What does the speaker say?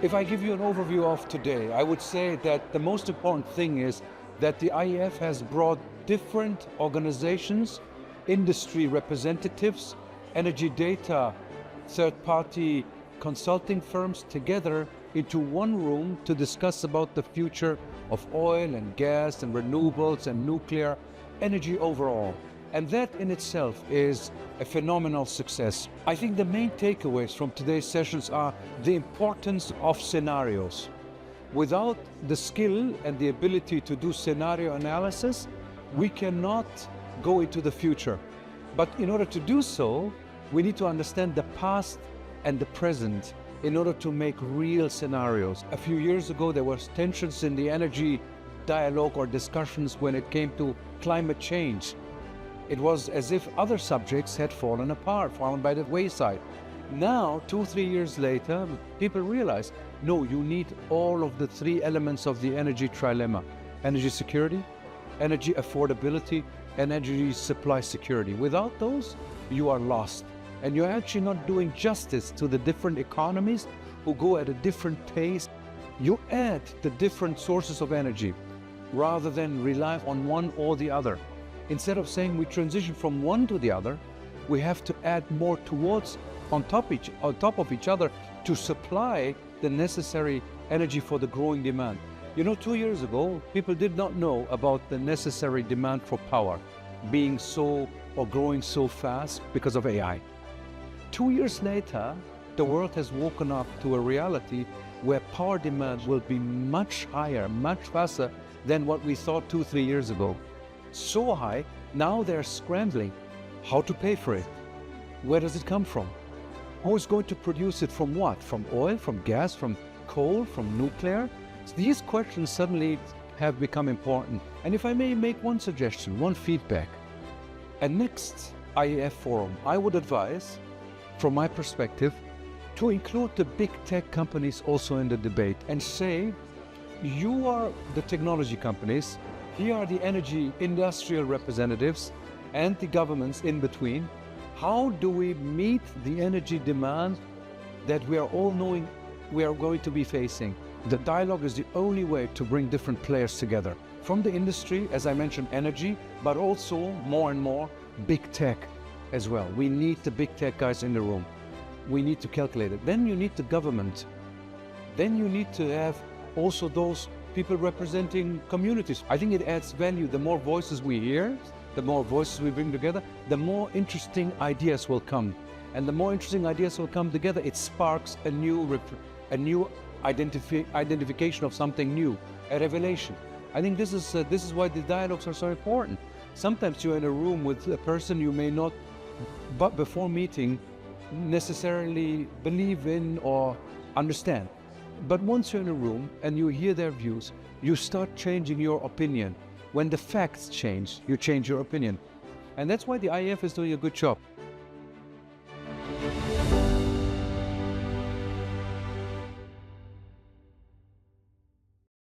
If I give you an overview of today, I would say that the most important thing is that the IEF has brought different organizations, industry representatives, energy data, third-party consulting firms together into one room to discuss about the future of oil and gas and renewables and nuclear energy overall. And that in itself is a phenomenal success. I think the main takeaways from today's sessions are the importance of scenarios. Without the skill and the ability to do scenario analysis, we cannot go into the future. But in order to do so, we need to understand the past and the present in order to make real scenarios. A few years ago, there was tensions in the energy dialogue or discussions when it came to climate change. It was as if other subjects had fallen apart, fallen by the wayside. Now, 2-3 years later, people realize, no, you need all of the three elements of the energy trilemma: energy security, energy affordability, and energy supply security. Without those, you are lost. And you're actually not doing justice to the different economies who go at a different pace. You add the different sources of energy rather than rely on one or the other. Instead of saying we transition from one to the other, we have to add more towards, on top of each other, to supply the necessary energy for the growing demand. You know, 2 years ago, people did not know about the necessary demand for power being so or growing so fast because of AI. 2 years later, the world has woken up to a reality where power demand will be much higher, much faster than what we thought 2-3 years ago. So high, now they're scrambling. How to pay for it? Where does it come from? Who is going to produce it from what? From oil, from gas, from coal, from nuclear? So these questions suddenly have become important. And if I may make one suggestion, one feedback, a next IEF forum, I would advise, from my perspective, to include the big tech companies also in the debate and say, you are the technology companies, here are the energy industrial representatives and the governments in between. How do we meet the energy demand that we are all knowing we are going to be facing? The dialogue is the only way to bring different players together. From the industry, as I mentioned, energy, but also more and more big tech as well. We need the big tech guys in the room. We need to calculate it. Then you need the government. Then you need to have also those people representing communities. I think it adds value. The more voices we hear, the more voices we bring together, the more interesting ideas will come. And the more interesting ideas will come together, it sparks a new identification of something new, a revelation. I think this is why the dialogues are so important. Sometimes you're in a room with a person you may not, but before meeting, necessarily believe in or understand. But once you're in a room and you hear their views, you start changing your opinion. When the facts change, you change your opinion. And that's why the IEF is doing a good job.